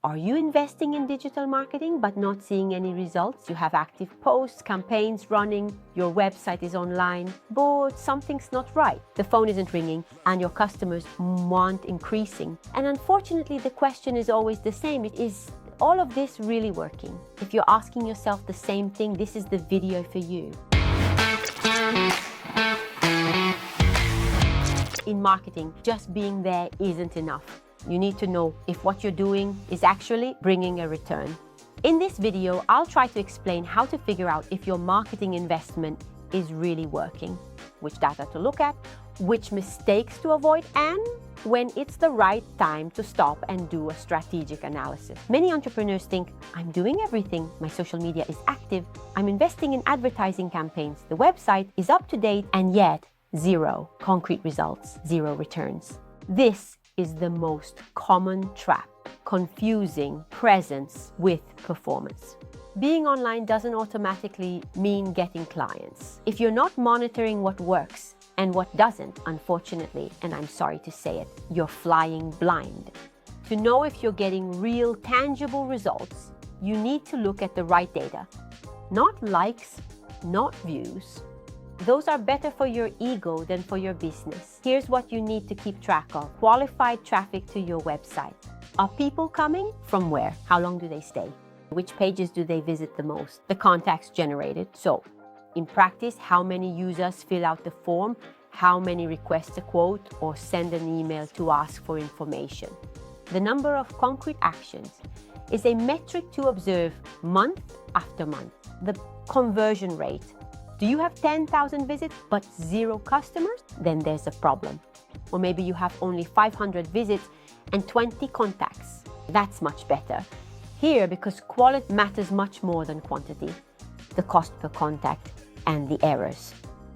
Are you investing in digital marketing but not seeing any results? You have active posts, campaigns running, your website is online, but something's not right. The phone isn't ringing and your customers aren't increasing. And unfortunately, the question is always the same. Is all of this really working? If you're asking yourself the same thing, this is the video for you. In marketing, just being there isn't enough. You need to know if what you're doing is actually bringing a return. In this video, I'll try to explain how to figure out if your marketing investment is really working, which data to look at, which mistakes to avoid, and when it's the right time to stop and do a strategic analysis. Many entrepreneurs think, I'm doing everything. My social media is active. I'm investing in advertising campaigns. The website is up to date, and yet zero concrete results, zero returns. This is the most common trap, confusing presence with performance. Being online doesn't automatically mean getting clients. If you're not monitoring what works and what doesn't, unfortunately, and I'm sorry to say it, you're flying blind. To know if you're getting real, tangible results, you need to look at the right data. Not likes, not views. Those are better for your ego than for your business. Here's what you need to keep track of. Qualified traffic to your website. Are people coming? From where? How long do they stay? Which pages do they visit the most? The contacts generated. So, in practice, how many users fill out the form? How many request a quote or send an email to ask for information? The number of concrete actions is a metric to observe month after month. The conversion rate. Do you have 10,000 visits but zero customers? Then there's a problem. Or maybe you have only 500 visits and 20 contacts. That's much better. Here, because quality matters much more than quantity. The cost per contact and the errors.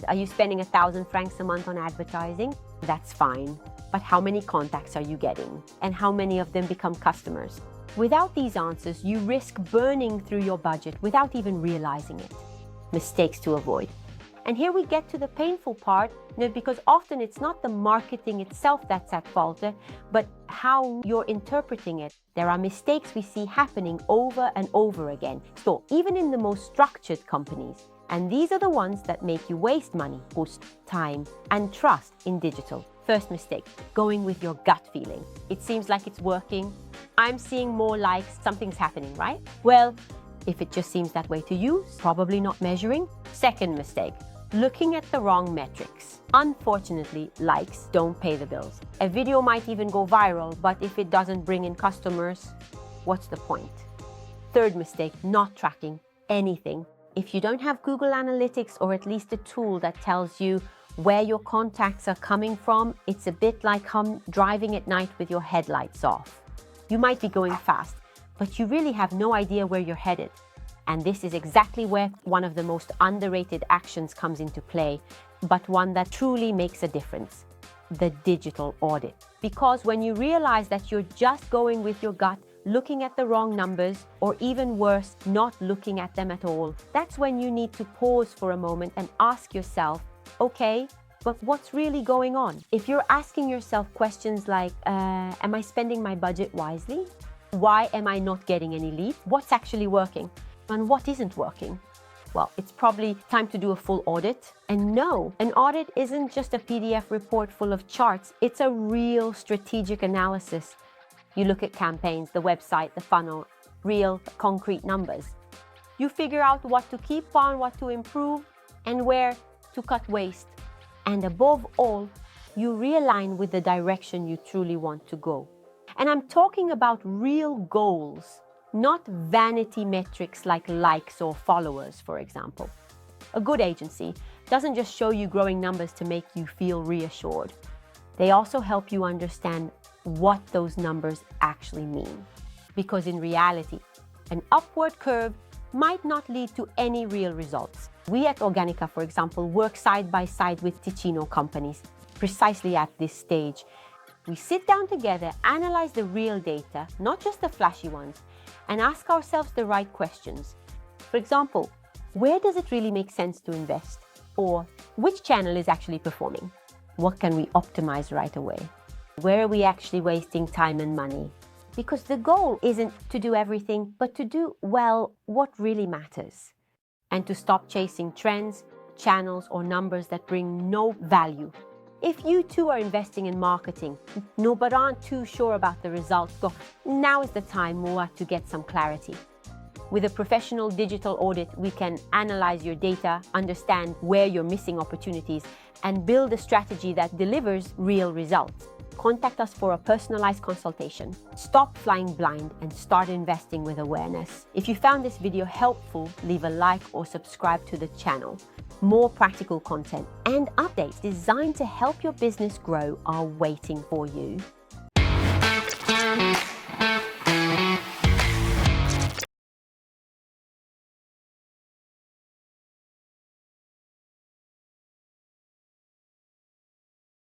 Are you spending 1,000 francs a month on advertising? That's fine. But how many contacts are you getting? And how many of them become customers? Without these answers, you risk burning through your budget without even realizing it. Mistakes to avoid. And here we get to the painful part, because often it's not the marketing itself that's at fault, but how you're interpreting it. There are mistakes we see happening over and over again. So even in the most structured companies, and these are the ones that make you waste money, cost, time, and trust in digital. First mistake, going with your gut feeling. It seems like it's working. I'm seeing more likes, something's happening, right? Well, if it just seems that way to you, probably not measuring. Second mistake, looking at the wrong metrics. Unfortunately, likes don't pay the bills. A video might even go viral, but if it doesn't bring in customers, what's the point? Third mistake, not tracking anything. If you don't have Google Analytics or at least a tool that tells you where your contacts are coming from, it's a bit like driving at night with your headlights off. You might be going fast, but you really have no idea where you're headed. And this is exactly where one of the most underrated actions comes into play, but one that truly makes a difference: the digital audit. Because when you realize that you're just going with your gut, looking at the wrong numbers, or even worse, not looking at them at all, that's when you need to pause for a moment and ask yourself, okay, but what's really going on? If you're asking yourself questions like, am I spending my budget wisely? Why am I not getting any leads? What's actually working? And what isn't working? Well, it's probably time to do a full audit. And no, an audit isn't just a PDF report full of charts. It's a real strategic analysis. You look at campaigns, the website, the funnel, real concrete numbers. You figure out what to keep on, what to improve, and where to cut waste. And above all, you realign with the direction you truly want to go. And I'm talking about real goals, not vanity metrics like likes or followers, for example. A good agency doesn't just show you growing numbers to make you feel reassured. They also help you understand what those numbers actually mean. Because in reality, an upward curve might not lead to any real results. We at Organica, for example, work side by side with Ticino companies precisely at this stage. We sit down together, analyze the real data, not just the flashy ones, and ask ourselves the right questions. For example, where does it really make sense to invest? Or which channel is actually performing? What can we optimize right away? Where are we actually wasting time and money? because the goal isn't to do everything, but to do well what really matters. And to stop chasing trends, channels, or numbers that bring no value. If you too are investing in marketing, but aren't too sure about the results, now is the time more to get some clarity. With a professional digital audit, we can analyze your data, understand where you're missing opportunities, and build a strategy that delivers real results. Contact us for a personalized consultation. Stop flying blind and start investing with awareness. If you found this video helpful, leave a like or subscribe to the channel. More practical content and updates designed to help your business grow are waiting for you.